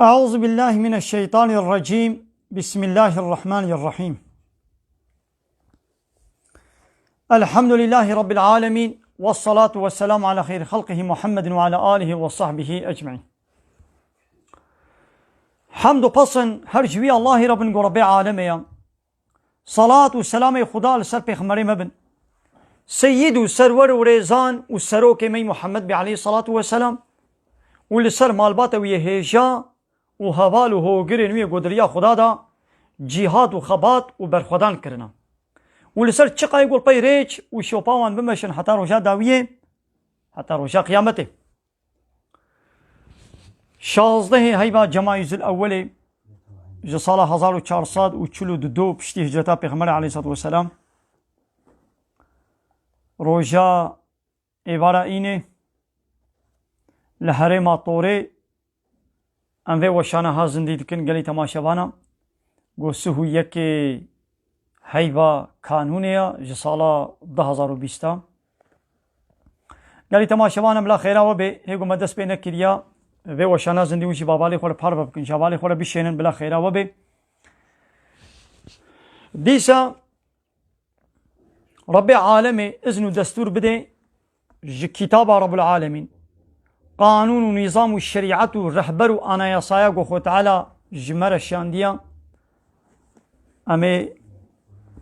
أعوذ بالله من الشيطان الرجيم. بسم الله الرحمن الرحيم. الحمد لله رب العالمين، والصلاة والسلام على خير خلقه محمد وعلى آله وصحبه أجمعين. حمد و پسن هر جوی الله رب رب عالمه. صلاة و سلام خدا لسر پیغمبر مبن سید و سرور و ریزان و سروک می محمد بی علیه الصلاة والسلام و لسر مالبات و هیجا و حوال و هوگرین و گدریا خدا دا جهاد و خبات و برخودان کرنا و لسر چقای گل پی ریچ و شوپاوان بمشن حتی روشا داویه، حتی روشا قیامته. 16 هیبا جمایز الاول سال 1442 پشتی هجرتا پیغمبر علیه الصلاة والسلام روژا ایوارا اینه لحرم طوره انوه وشانه ها زندگی دکن گلی تماشاوانا گوسه یک هیبا کانونه جسالا 2020 گلی تماشاوانا بلا خیره و به هیگو مدست بینه کریا و وشانه زندگی وشی بابالی خور پار بکن شوالی خور بشینن بلا خیره و به دیسا رب عالم اذن و دستور بده کتاب رب العالمین قانون و نظام و شریعت و رهبر و آنایاسایا گو خود تعالی جمر شاندیا امی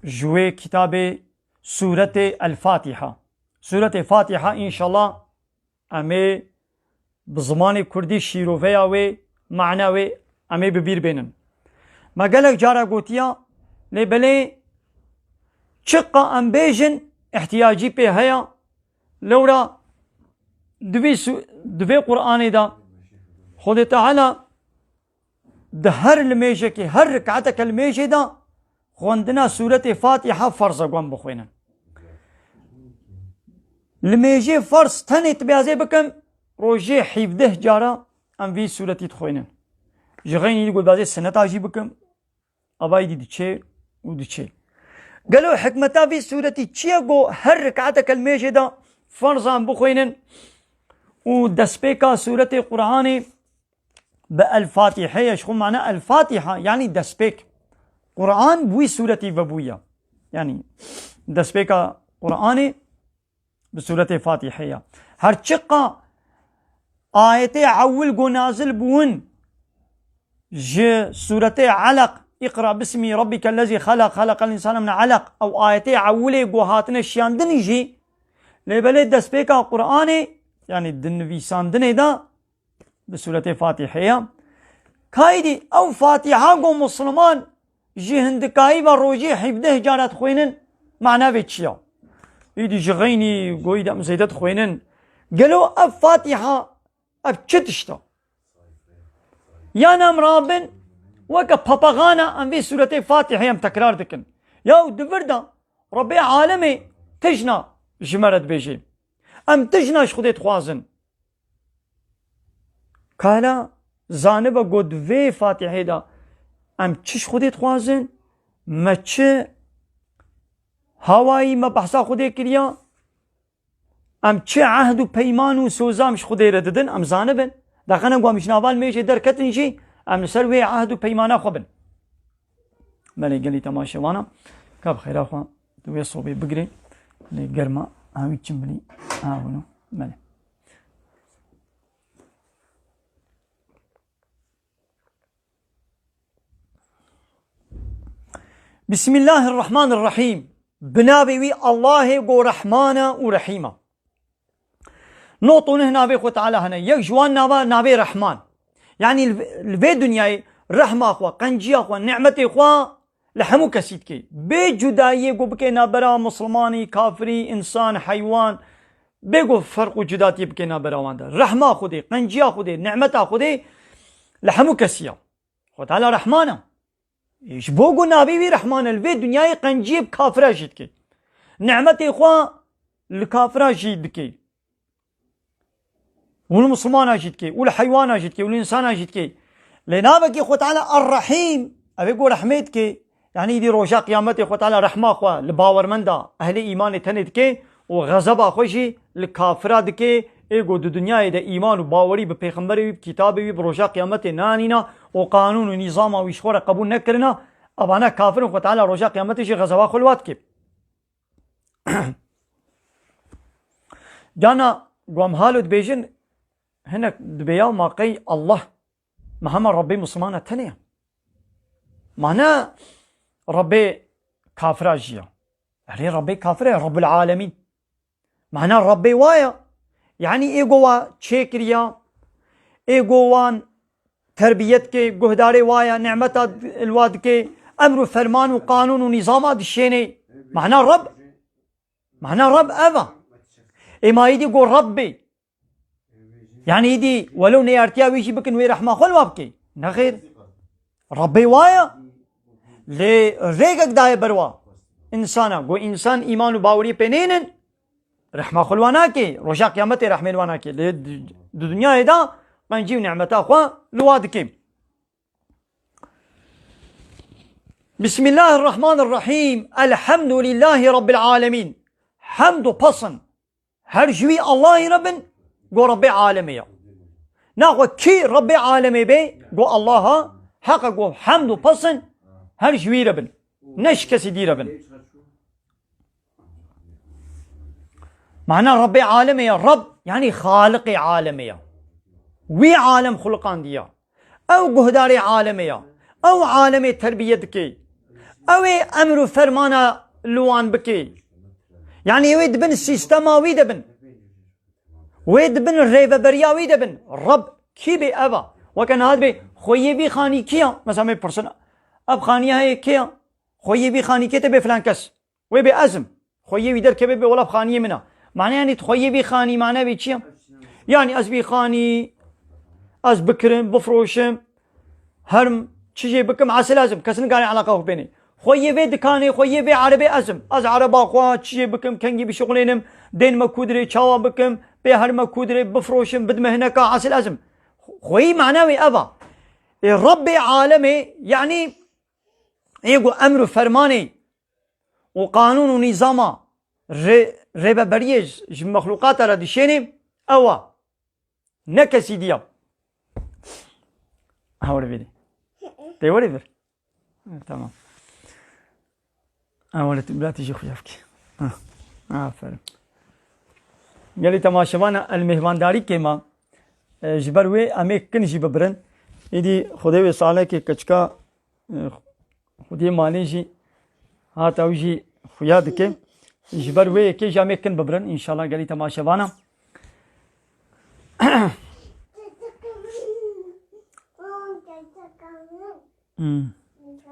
جوه کتاب سورة الفاتحة. سورة فاتحة انشاءالله امی بزمان کردی شیروفیا و معنی و امی ببیر بینن مگلک جارا گوتیا لیبلی چقا ام بیجن احتیاجی پی هیا لورا دوی قرآن دا خود تعالی ده هر لمیجه که هر رکعتک لمیجه دا خوندنا سورة فاتحة فرض گوان بخوینن لمیجه فرض تنیت بیازه بکم روژه 17 جارا ام وی سورتی تخوینن جغینی دی گل بازه سنت آجی بکم ابایی دی چه و دی چه قالوا حكمتا في سورتي تشيغو هر ركعتك الميجي دا فرضان بخوينن ودسبيكا سورة قرآن بالفاتحة. شو معنى الفاتحة؟ يعني دسبيك قرآن بوي سورتي وبويا، يعني دسبيكا قرآن بسورة فاتحة. هر چقا آيتي عول قو نازل بون ج سورة علق اقرأ باسم ربك الذي خلق خلق الإنسان من علق او آيتي عولي قوهاتنا الشياندن يجي لبلي دسبيكا قرآني يعني الدنويسان دني دا بسورة فاتحة كايدي او فاتحة قو مسلمان جي هندكاي وروجي حفظه جارات خوينن معناه بيتشيا ايدي جغيني قويدا مزيدات خوينن قالوا اب فاتحة اب چتشتا يا نام رابن وكا باباغانا ام في سورة فاتحة ام تكرار دكن ياو دفردا ربي عالمي تجنا جمرت بيجي ام تجنا شخدت خوازن كالا زانبا قد في فاتحة دا ام چش خودت خوازن ما چه هواي ما بحثا خودت كريا ام چه عهد و پیمان و سوزامش خودت رددن ام زانبن داخنا قوامش نابال ميجي دركتن جي ام سروي عهد و پیمانه خوبن بله گلی تماشاوانا کب خیره خواه دوی صوبه بگره لی گرما هاوی چنبلی آونو بله بسم الله الرحمن الرحيم. بنابي الله قو رحمانا و رحيما نوطو نهنا بي خو تعالى هنا يك جوان نابي رحمن يعني البي دنياي رحمة أخوة قنجي أخوة نعمة أخوة لحمو كسيد كي بي جدائي قو بكينا برا مسلماني كافري إنسان حيوان بيقو فرق جداتي بكينا برا واندا رحمة أخوة دي قنجي أخوة دي نعمة أخوة دي لحمو كسيا خو تعالى رحمانا إيش بوغو نابي بي رحمانا البي دنياي قنجي بكافرة جيد كي نعمة أخوة الكافرة جيد كي والمسلمان اجد كي والحيوان اجد كي والانسان اجد كي لنابك خو تعالى الرحيم ابي يقول رحمتك يعني دي روجا قيامتي خو تعالى رحمه خو لباور مندا اهل ايمان تند كي وغضب اخوشي الكافرات كي ايگو دو دنیای دا ایمان و باوری به پیغمبری و کتابی و روژا قیامت نانینا و قانون و نظام و اشخور قبول نکرنا ابانا کافر و تعالی روژا قیامتش غزوا خلوات که جانا قوام هالو دبيجن هنا دبياو ماقي الله محمد ربي مسلمانة تنيا معناه ربي كافر اجيا يعني ربي كافر رب العالمين معناه ربي وايا يعني ايقوا تشيكريا ايقوان تربيتك قهداري وايا نعمة الوادك امر فرمان وقانون ونظام دشيني معناه رب افا اما يدي قول ربي يعني يدي ولو نيارتيا ويشي بكن وي رحمة خل وابكي نخير ربي وايا لي ريقك داي بروا انسانا قو انسان ايمان باوري بينين رحمة خلواناكي روشا قيامتي رحمة الواناكي لي دنيا دا قنجيو نعمتا خوا لوادكي بسم الله الرحمن الرحيم الحمد لله رب العالمين حمد بصن هر جوي الله ربن قو ربي عالمي ناقو كي ربي عالمي بي قو الله حقا قو حمد بصن هر جوي ربن نش كسي دي ربن معنى ربي عالمي رب يعني خالق عالمي وي عالم خلقان ديا او قهداري عالمي او عالمي تربيتك او امر فرمانا لوان بكي يعني ويد بن السيستما ويد بن الريفة بريا ويد بن رب كي بي ابا وكان هذا بي خوي بي خاني كيا مثلا مي برسن اب خانية هي كيا خوي بي خاني كي تبي فلان كس وي بي ازم خوي بي در كبي بي ولا بخانية منها معناه يعني خوي بي خاني معناه بي كيا يعني از بي خاني از بكرم بفروشم هرم تشي بكم عسل ازم كسن قال علاقه بيني خوي بي دكاني خوي بي عربي ازم از عربا خوا تشي بكم كنجي بشغلينم دين ما كودري تشاوا بكم بي هر ما كودري بفروشم بدم هناك عسل ازم خوي معناوي ابا ربي عالمي يعني يقول امر فرماني وقانون ونظام ربا بريج مخلوقات را دشيني اوا نكسي دياب هاوري بيدي تيوري بر تمام اول تبلاتي شيخ يافكي فرم قال لي تماشوانا المهمانداری کے ما جبروي اميك كن جي ببرن يدي خدي صالح کے کچکا خدي ماني جي هات او جي خياد کے جبروي کے جامع كن ببرن ان شاء الله قال لي تماشوانا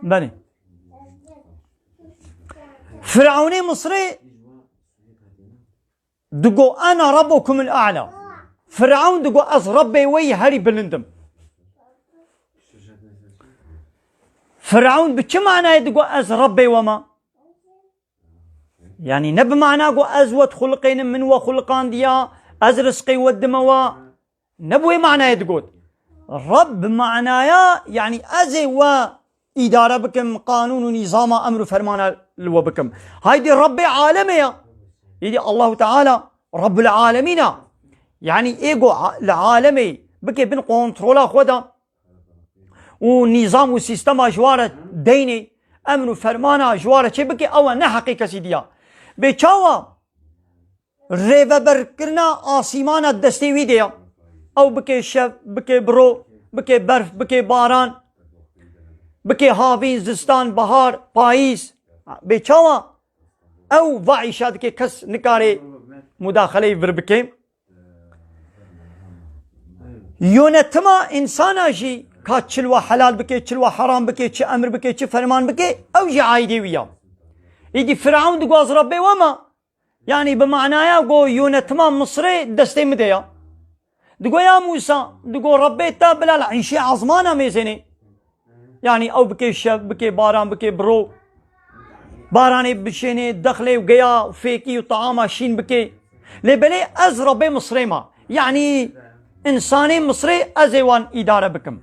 بني فرعوني مصري دقو انا ربكم الاعلى فرعون دقو از ربي وي هري بلندم فرعون بچ معنى دقو از ربي وما يعني نب معنى قو ازوت خلقين من وخلقان ديا از رزقي ودموا نبوي معنى دقو رب معنايا يعني ازي و اداره بكم قانون ونظام امر فرمان لو بكم هايدي ربي عالمي يدي الله تعالى رب العالمين يعني ايجو العالمي بكي بن كنترولا خدا ونظام وسيستم اجواره ديني امن فرمان اجواره چه بكي او نه حقيقه سيديا بچاوا ريفا بركرنا آسمان دستي ويديا او بكي شف بكي برو بكي برف بكي باران بكي هاوي زستان بهار پاییز بچاوا او وعيشات كي كس نكاري مداخله بربكي يونتما انسانا جي كا چلوا حلال بكي چلوا حرام بكي چه امر بكي چه فرمان بكي او جي عايدي ويا يدي فرعون دقواز ربي وما يعني بمعنايا قو يونتما مصري دستي مديا دقو يا موسى دقو ربي تابلا العيشي عظمانا ميزيني يعني او بكي شب بكي باران بكي برو باراني بشيني دخلي وقيا وفيكي وطعامه شين بكي لبلي از ربي مصري ما يعني انساني مصري ازيوان اداره بكم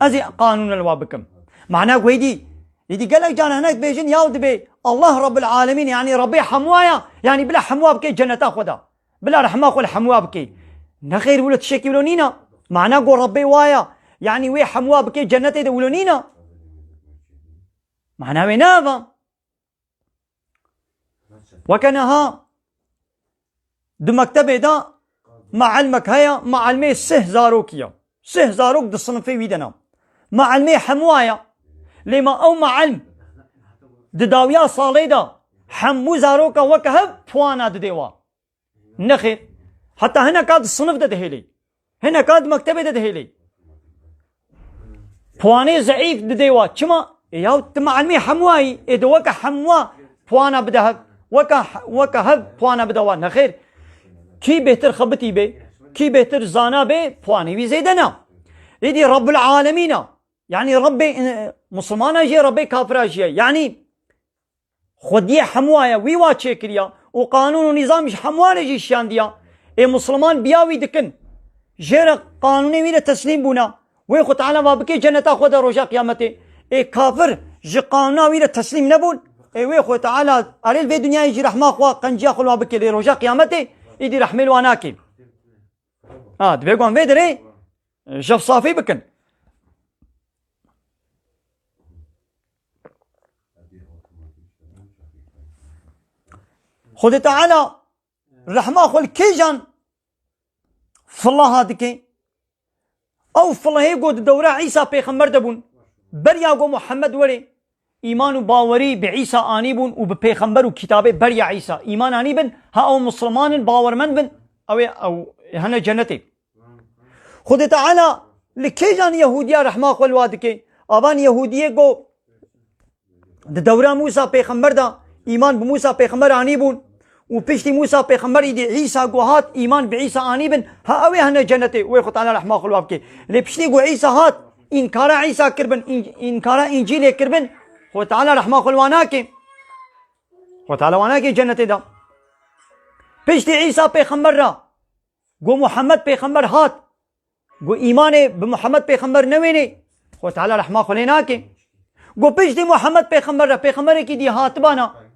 ازي قانون الوا بكم معناه ويدي يدي قال لك جانا هناك بيجن ياود بي الله رب العالمين يعني ربي حموايا يعني بلا حموا بكي جنة خدا بلا رحمة خو الحموا بكي نخير ولا تشكي ولونينا معناه قول ربي وايا يعني وي حموا بكي جنتي ده ولونينا معناه وينافا وكانها دو مكتبه دا مع علمك هيا مع علمي زاروكيا زاروك دو صنفي ويدنا مع علمي حموايا لما او مع علم دداويا صاليدا حمو زاروكا وكهب فوانا دديوا نخير حتى هنا كاد الصنف ددهيلي هنا كاد مكتبه ددهيلي فواني ضعيف دديوا كما ياو تمع علمي حمواي اذا وكا حموا فوانا بدهب وكهب فوانا بدوا نخير كي بهتر خبتي بي كي بهتر زانا بي فواني بي زيدنا يدي رب العالمين يعني ربي مسلمان جي ربي كافر جي يعني خودي حموايا ويوا تشكريا وقانون ونظام حموايا جي شانديا اي مسلمان بياوي دكن جير قانوني ويلا تسليم بونا ويخو تعالى ما بكي جنتا خود روجا قيامته اي كافر جي قانونا ويلا تسليم نبون اي ويخو تعالى اريل في دنيا يجي رحمه خوا قنجيا خلوا بكي روجا قيامته يدي رحمل واناكي دبيقون فيدري شف صافي بكن خود تعالى رحمه خل كيجان فالله هادكي او فالله يقود دورة عيسى بيخمر دبون بريا قو محمد وري ايمان باوري بعيسى انيبون وببيخمبر وكتابه بريا عيسى ايمان انيبن ها او مسلمان باورمن بن او هنا جنتي خود تعالى لكيجان يهوديا رحمه خل وادكي ابان يهوديه قو دورة موسى بيخمر دا ايمان بموسى بيخمر انيبون وبيشتي موسى بيخمر يدي عيسى قوهات ايمان بعيسى انيبن ها اوي هنا جنتي ويخو تعالى رحمه خل وابكي اللي بيشتي قو عيسى هات انكار عيسى كربن انكار انجيل كربن خو تعالى رحمه خل واناكي خو تعالى واناكي جنتي دا بيشتي عيسى بيخمر را قو محمد بيخمر هات قو ايمان بمحمد بيخمر نويني خو تعالى رحمه خل هناكي قو بيشتي محمد بيخمر را بيخمر كي دي هات بانا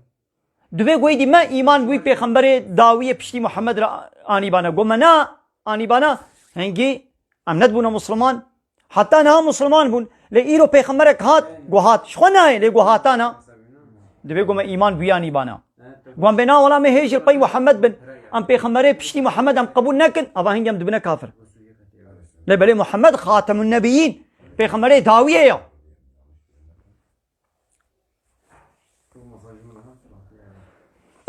دوی گوی دی ما ایمان بوی پیغمبر داوی پشتی محمد را آنی بانا گو منا آنی بانا هنگی امنت بونا مسلمان حتی نه مسلمان بون لی ایرو پیغمبر هات گو هات شخو نه لی گو هاتانا دوی گو ما ایمان بوی آنی بانا گو ام بنا ولا مهیجر پی محمد بن ام پیغمبر پشتی محمد ام قبول نکن ابا هنگی ام دبنا کافر لی بلی محمد خاتم النبیین پیغمبر داویه یا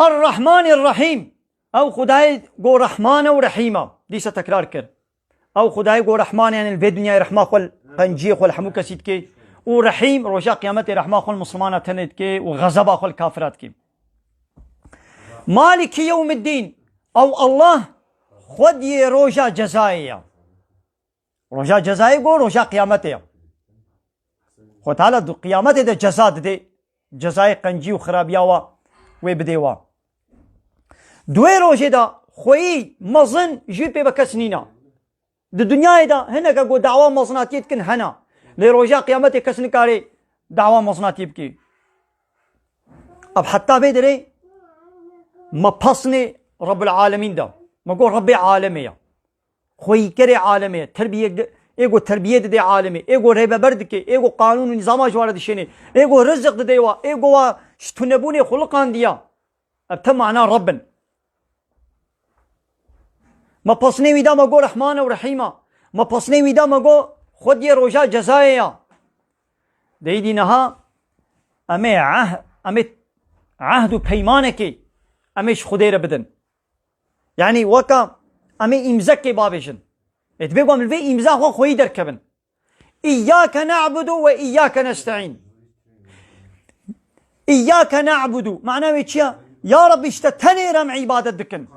الرحمن الرحيم او خداي قو رحمن ورحيمه ديسه تكرار كر او خداي قو رحمن يعني في الدنيا رحمه خل قنجي خل حموك سيدكي ورحيم روجا قيامته رحمه خل مسلمانه تنتكي وغضب خل كافرات كي مالك يوم الدين او الله خدي روجا جزائيه روجا جزائي قو روجا قيامته خو تعالى قيامته ده جزاء دي جزائي قنجي وخرابيا وبديوا دوي روجه دا خوي مزن جيبي بكسنينا الدنيا دا هنا كو دعوه مزناتيت كن هنا لروجا قيامتي كسن كاري دعوه مزناتي بكي اب حتى بيدري ما بصني رب العالمين دا ما قول ربي عالمي خوي كري عالمي تربيه ايغو تربيه دي عالمي ايغو ريبه بردك ايغو قانون نظام جوار دشيني ايغو رزق ديوا ايغو شتنبوني خلقان ديا ابتم معنا ربن ما پسنی ویدا مگو رحمان و رحیمه ما پسنی ویدا مگو خود یه روژا جزایه دیدی نها امی عهد و پیمانه که امیش خودی را بدن یعنی وکا امی امزک که بابشن اتبقوا من في امزاق خوی در کبن ایاک نعبد و ایاک نستعین ایاک نعبد معناه چیه یا رب اشتتنی رم عبادت بکن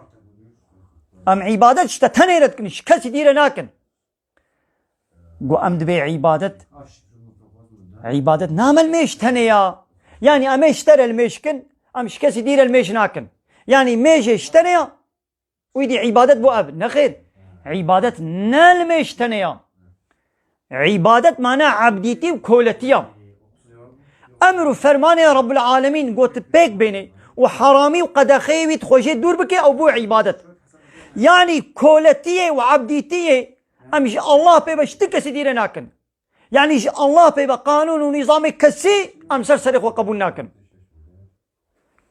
ام عبادت اشتتنی رد کنش کسی دیره ناکن گو ام دبی عبادت نامل میشتنی یا يعني أما اشترى المشكن أمش كسي دير المش ناكن يعني ميش اشترى ويدي عبادة بو أب نخير عبادة نالمش تنيا عبادة معنى عبديتي وكولتيا أمر فرمان يا رب العالمين قوت بيك بيني وحرامي وقدخي ويتخوشي دور بكي أو بو عبادة يعني كولتية وعبديتية أمش الله بيبا اشتكى سدير ناكن يعني الله بيبا قانون ونظام كسي أم سرسرق وقبول ناكن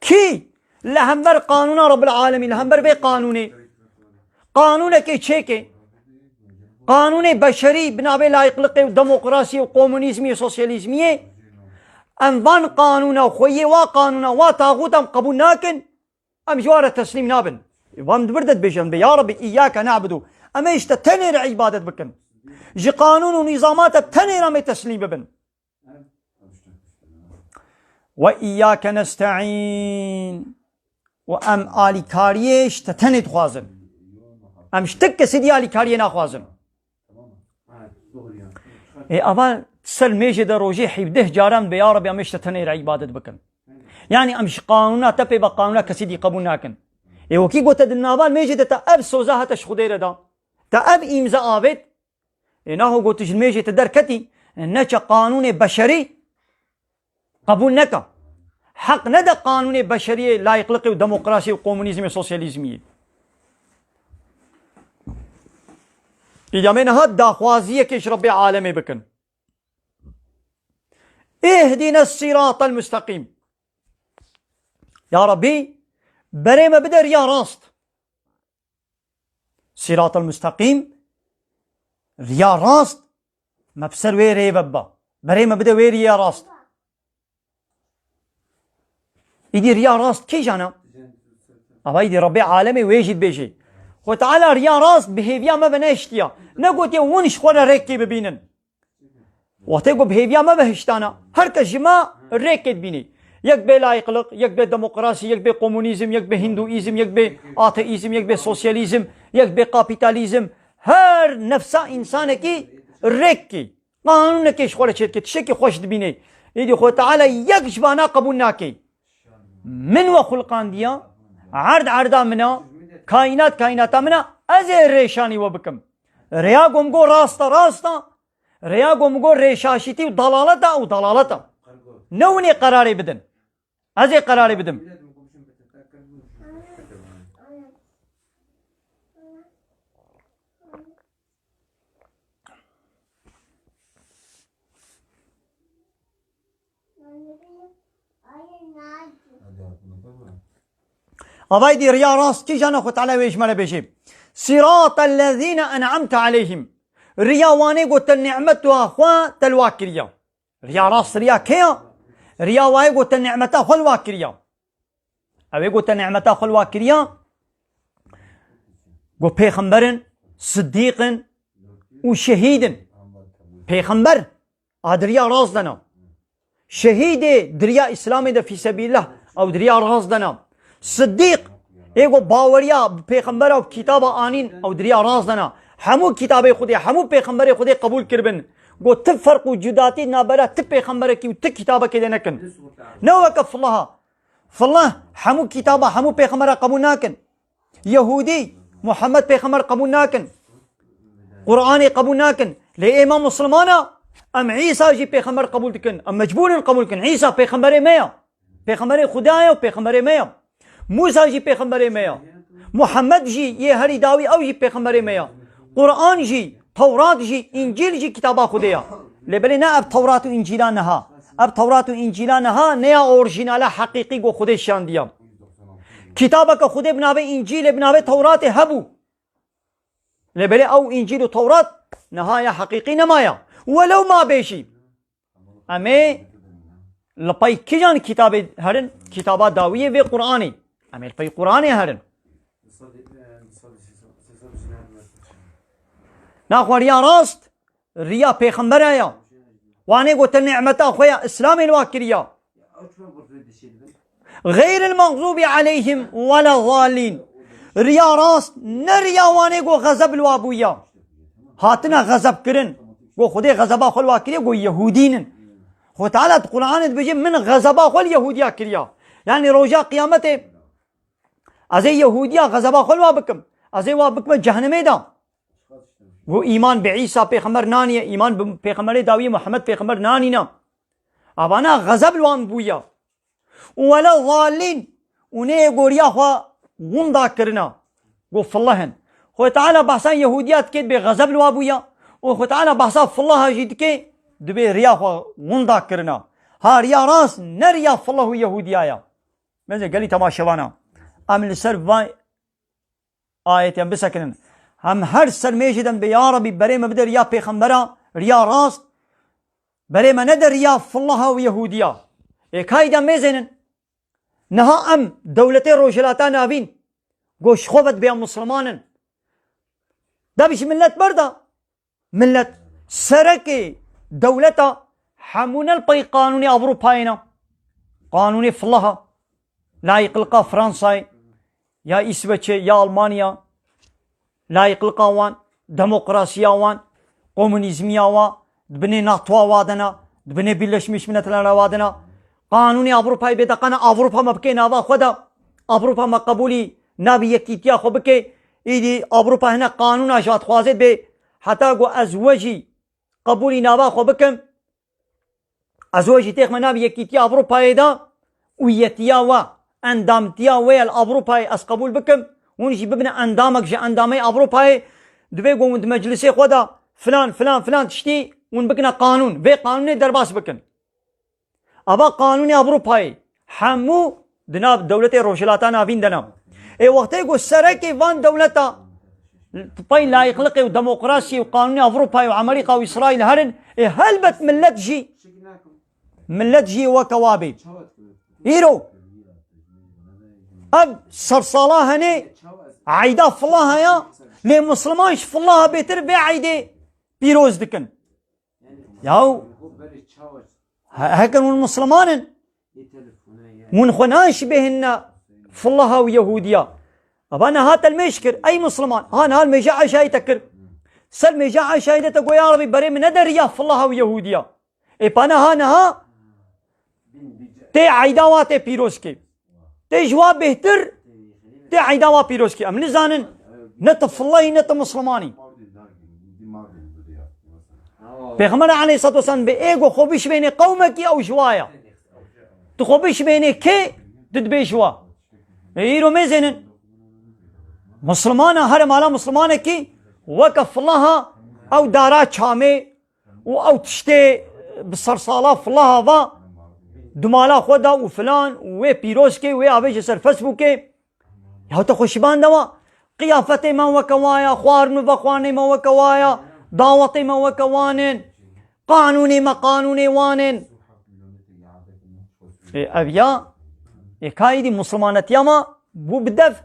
كي لهمبر قانون رب العالمين لهمبر بي قانون كي تشيكي قانون بشري بنابي لا يقلقي وديمقراطي وكومونيزمي وسوسياليزمي أنظن قانون وخوية وقانون وطاغوت أم قبول ناكن أم جوار تسليم نابن وهم بردت بيجن يا ربي إياك نعبد أما يشتتنر عبادة بكن جي قانون ونظامات تنر أما تسليم ببن وإياك نستعين وأم آلي كاريش تتنت خوازن أم اشتك سيدي آلي كاريه ناخوازن أول تسل ميجي در روجي حيبده جارم بيا ربي أم يشتتنر عبادة بكن يعني أمش قانونا تبي بقانونا كسيدي قبول ناكن وكي قلت النابال ميجي تا أب سوزاها تشخدير دا تا أب إمزا آبد إنه قلت ميجي تدر كتي نچا قانون بشري قبول نكا حق ندى قانون بشري لا يقلقي وديمقراطي وكومونيزم وسوسياليزمي إذا من هاد داخوازية كيش ربي عالمي بكن اهدنا الصراط المستقيم يا ربي بري ما بدر يا راست صراط المستقيم ريا راست ما بسر ويري ببا بري ما بدر ويري يا راست يدي ريا راست كي جانا أبا يدي ربي عالمي ويجد بيجي وتعالى ريا راست بهيفيا ما بناشتيا نقول يا ونش خورا ريكي ببينن وتقول بهيفيا ما بهشتانا هركز جماع ريكي بيني يك بي لا يقلق يك بي ديمقراطي يك بي كومونيزم يك بي هندويزم يك بي آتئيزم يك بي سوسياليزم يك بي كابيتاليزم هر نفسا إنسان كي ريكي قانون كيش خورا شركة تشكي خوش دبيني يدي خو تعالى يك جبانا قبول ناكي من وخلقان ديا عردا منا كائنات منا ازي ريشاني وبكم ريا قومقو راستا ريا قومقو ريشاشتي وضلالتا نوني قراري بدن ازي قراري بدن أبايدي ريا راس كي جانا خو تعالى ويش مالا بيجي صراط الذين أنعمت عليهم ريا واني قلت النعمة أخوة تلواكريا ريا راس ريا كيا ريا واي قلت النعمة أخوة الواكريا أبي قلت النعمة أخوة الواكريا قو بيخمبرن صديقن وشهيدن بيخمبر ريا راس دنا شهيد دريا إسلامي دا في سبيل الله أو دريا راس دنا صديق ايگو باوریا پیغمبر او کتاب آنین او دریا راز دنا همو کتاب خودی همو پیغمبر خودی قبول کربن گو تب فرق و جداتی نابرا تب پیغمبر کی و تب کتاب کی نکن نو وقف فالله همو کتاب همو پیغمبر قبول ناکن یهودی محمد پیغمبر قبول ناکن قرآن قبول ناکن لی امام مسلمانا ام عیسی جی پیغمبر قبول کن ام مجبور قبول کن عیسی پیغمبر میا پیغمبر خدایا و پیغمبر میا موسى جي پیغمبر ميا محمد جي ये हरी दावी او جي پیغمبر ميا قرآن جي توراة جي انجيل جي كتابا خديا لبلي نا اب توراة و انجيلا نها اب توراة و انجيلا نها نیا اورجينالا حقيقي گو خود شان ديا كتابا کا خود بناوي انجيل بناوي توراة هبو لبلي او انجيل و توراة نهاية حقيقي نمايا ولو ما بيشي امي لپای کی جان کتاب هرن کتابا داویه و قرآنی امیر پای قرآنی هرن ناخوار یا راست ریا پیغمبر آیا وانه قلت النعمة خويا اسلام الواكريا غير المغضوب عليهم ولا الضالين ریا راست نریا وانه قو غضب الوابويا هاتنا غضب کرن قو خودي غضبا خو الواكريا قو يهودين خو تعالى القرآن بيجي من غضبا خو اليهوديا كريا يعني رجاء قيامته ازي يهوديا غضبا خو الوابكم ازي وابكم جهنم دا वो ईमान बेईसा पैगंबर नानी है ईमान पैगंबर दावी मोहम्मद पैगंबर नानी ना अबाना गजब लवान बुया वला ज़ालिन उन्हें गोरिया ख्वा गुंदा करना قو فلهن خو تعالى بحثا يهوديات كيد بغضب الوابويا وخو تعالى بحثا فلها جيد كي دبي ريا خو وندا كرنا ها ريا راس نريا فله يهوديايا ماذا قال لي تماشوانا ام السر آية بسكن هم هر سر ميجدن بيا ربي بري ما بدر يا پیغمبرا ريا راس بري ما ندر يا فلها ويهوديا كايدا ميزنن نها ام دولتي روجلاتا نابين قوش خوبت بيا مسلمانن دا بيش ملت بردا ملت سركي دولتا حمون البي قانوني أوروباينا قانوني فلها لا يقلقا فرنساي يا إسبتشي يا ألمانيا لا يقلقا وان ديمقراطيا وان كومونيزميا وان دبني ناتوا وادنا دبني بيلشمش من تلنا وادنا قانوني أوروباي بيتقنا أوروبا ما بكي نابا خدا أوروبا ما قبولي نابي يكتيا خو بكي إيدي أوروبا هنا قانون أجات خوازد بي حتى قو أزواجي قبولي نابا خو بكم أزواجي تيخ من نابي يكتيا أوروبا يدا ويتيا و أندامتيا ويا الأوروبا أس قبول بكم ونجي ببنى أندامك جا أندامي أوروبا دبي قو مند مجلسي خدا فلان فلان فلان تشتي ونبكنا قانون بي قانوني درباس بكن أبا قانوني أوروباي حمو دناب دولتي روشلاتا نابين دناب اي وقتي قو سركي فان دولتا باي لا يخلقي وديمقراطي وقانوني أوروباي وأمريكا وإسرائيل هرن اي هلبت ملت جي وكوابي إيرو أب صرصالة هني عيدا فلاها يا لي مسلمانش فلاها بيتر بي عيدي بيروز دكن ياو هكذا المسلمان منخناش بهن فلها ويهوديا أبانا هات المشكر أي مسلمان هان المجاعة شاي تكر سل مجاعة شاي تقول يا ربي بري من ندر يا فلها ويهوديا إيه بانا هانها تي عيداوات بيروسكي تي جواب بهتر تي عيداوات بيروسكي أم نزانن نت فلهي نت مسلماني پیغمبر علیه الصلاة والسلام بإيجو خوبش بين قومك أو جوايا تخوبش بين كي تدبي جوا يرو ميزنن مسلمانا هرم على مسلمانا كي وقف لها أو دارات شامي أو تشتي بصرصالة فلها ذا دمالا خدا وفلان وبيروس كي وابيج سر فيسبوك كي يا تخشبان دوا قيافتي ما وكوايا خوار مبخواني ما وكوايا دعوتي ما وكوانن قانوني ما قانوني وانن أبيا كايدي مسلمانات ياما بو بدف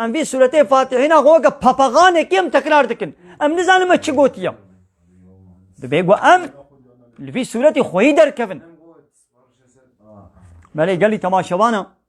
أم في سورة فاتحين غوغا باباغاني كيم تكرار دكن أم نزال ما تشغوتيا دبيقوا أم اللي في سورة خويدر كفن مالي قال لي تماشوانا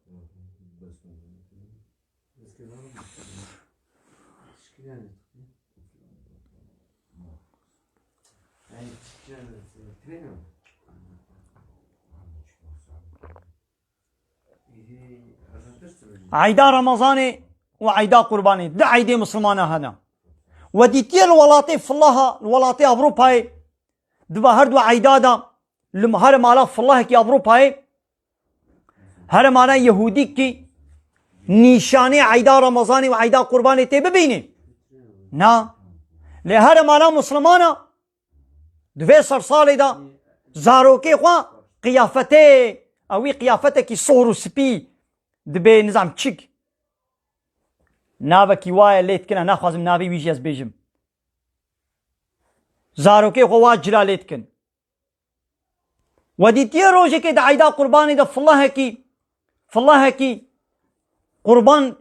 عيدا رمضاني وعيدا قرباني ده عيدي مسلمانا هنا وديتي الولاطي في الله الولاطي أوروباي دبا هردو عيدادا لما هرم على في الله كي أوروباي هرم على يهودي كي نيشاني عيدا رمضاني وعيدا قرباني تي ببيني نا لهرم على مسلمانا دوي صرصالي دا زاروكي خوا قيافتي اوي قيافتك صورو سبي دبي نظام تشيك نابكي وايا ليت كنا ناخذ نابي ويجي بيجم زاروكي خوا جلا ليت كن وديتي روجي كي عيدا قرباني دا فالله كي قربان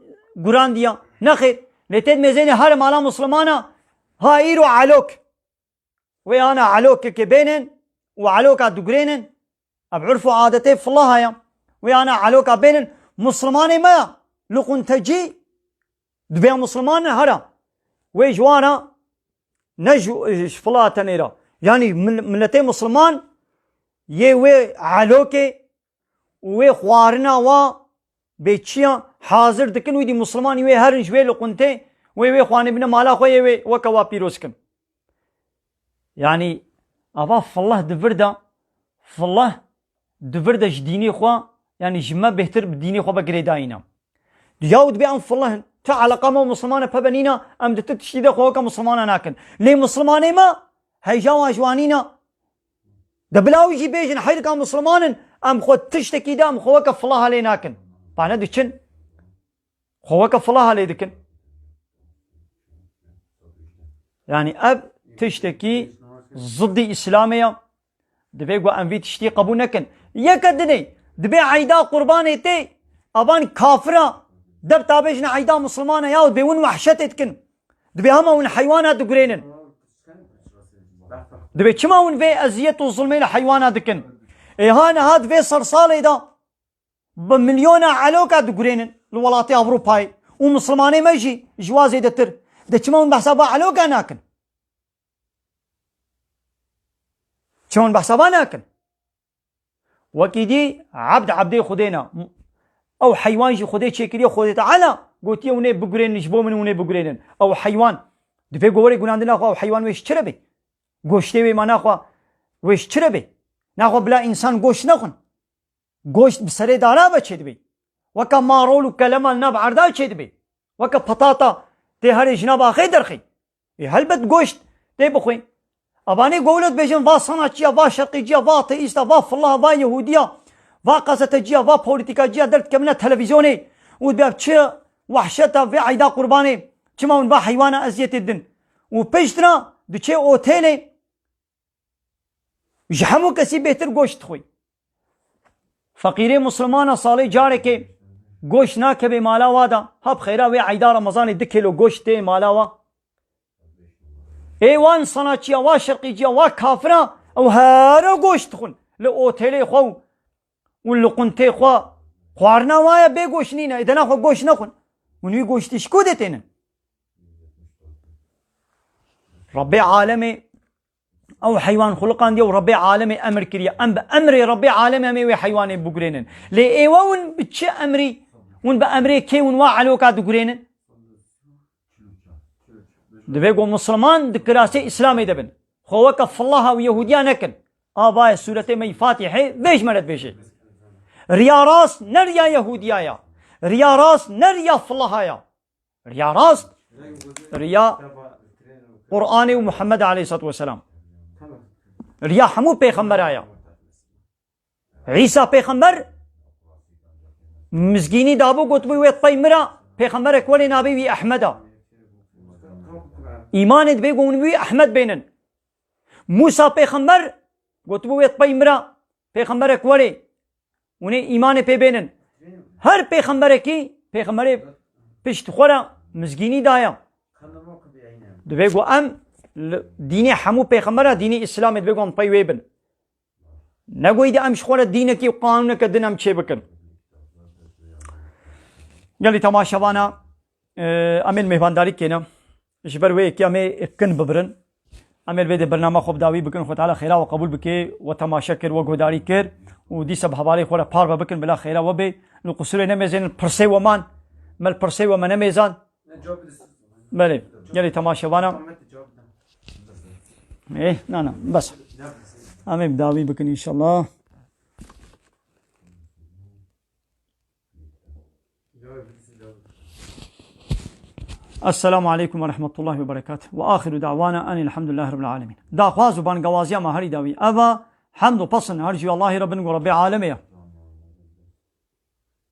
قران ديا نخير لتد مزيني هرم على مسلمانا هايرو علوك وأنا علوك كبينن وعلوك دقرينن أبعرفوا عادتي في الله يا وأنا علوك بينن مسلماني ما لقن تجي دبيا مسلمان هرا ويجوانا نجو فلا تنيرا يعني ملتي مسلمان يوي علوكي وي خوارنا و بيتشيا حاضر دكن ويدي مسلمان يوي هرن شوي لقنتي وي خواني بنا مالا خوي وي وكوا بيروسكن يعني أبا فالله دفردا فالله دفردا جديني خوا يعني جمع بهتر بديني خوا بقري داينا دياود بيان فالله تا علاقه ما مسلمان پبنینا ام دت تشتید خو که مسلمان ناکن لی مسلمان ما هیجا واجوانینا دبلاوی بیجن حیر که مسلمان ام خود تشتکی دام خو که فلاح لی ناکن بانا دچن خو که فلاح لی دکن يعني اب تشتكي ضد اسلاميه دبي قو انفي تشتي قبول نكن يكدني دبي عيدا قرباني تي ابان كافره دب تابجنا عيدا مسلمانه يا بيون وحشتتكن دبي هما ون حيوانات دغرينن دبي كما ون في اذيت وظلمين حيوانات دكن اهانه هاد في صرصالي دا بمليون علوكا دغرينن الولايات اوروباي ومسلماني ماشي جوازي دتر دچمون بحسابا علوكا ناكن چون بحسابا ناكن وكيدي عبدي خدينا او حيوان جي خدي تشكري خدي تعالى قلتي وني بغرين نجبو من وني بغرين او حيوان دفي غوري غناندنا او حيوان ويش چربي گوشتي وي مانا خو ويش چربي ناخو بلا انسان گوشت نخون گوشت بسري دارا بچدبي وكا مارول كلمه ناب عردا چدبي وكا بطاطا تي هر جناب اخي درخي هلبت گوشت تي بخوين اباني قولت بيجن وا صنعتيا وا شرقيجيا وا تيستا وا فالله وا يهوديا وا قزتجيا وا بوليتيكاجيا درت كمنا تلفزيوني ودباب تشي وحشتا في عيدا قرباني كما ون با حيوانا ازيت الدن وبيشتنا دچي اوتيلي جحمو كسي بهتر گوشت خوي فقيري مسلمان صالي جاركي گوشت ناكبي مالا وادا هب خيرا وي عيدا رمضان 2 كيلو گوشت مالا وا ايوان صناچيا وا شرقيجيا وا كافرا او هارو گوشت خون لاوتيلي خو ولقنتي خو خوارنا وايا بي گوشنينا اذا خو گوش نخون ونوي گوشت شكو دتين ربي عالمي او حيوان خلقان دي وربي عالمي امر كريا ام بامري ربي عالمي مي حيواني بغرينن لي ايوان بتش امري ون بامري كي ون وعلوكا دغرينن دبيقو مسلمان دكراسي اسلامي دبن خوك فالله ويهوديا نكن ابا سوره مي فاتحه ليش مرت بيشي ريا راس نريا يهوديا يا ريا راس نريا فالله يا ريا راس ريا قرآن ومحمد عليه الصلاة والسلام ريا حمو پیغمبر آیا عيسى پیغمبر مزگینی دابو گوتبوی ویت پیمرا پیغمبر اکولی نابی وی احمدا ایمانت بگون وی احمد بینن موسى پیغمبر گوتبوی ویت پیمرا پیغمبر اکولی ونه ایمان پی بینن هر پیغمبر کی پیغمبر پشت خورا مزگینی دایا دبيقو ام ديني حمو پیغمبر ديني اسلام دبيقو ام پي ويبن نگوي دي ام شخور دينك وقانونك دين ام چه بكن يلي تماشاوانا امين مهمانداري كينا جبر وي كي امي اكن ببرن امير بيد برنامج خوب داوي بكن خو تعالى خيرا وقبول بكي وتماشا كر وگوداري كر ودي سب حوالي خورا پار بكن بلا خيرا وبي نقصر نمزين پرسي ومان مل پرسي ومن ميزان بله يلي تماشاوانا ايه لا بس امي بداوي بكن ان شاء الله السلام عليكم ورحمة الله وبركاته وآخر دعوانا أن الحمد لله رب العالمين دا خوازو بان قوازيا ما هري داوي أبا حمد وبصن هرجي الله ربنا ورب عالميه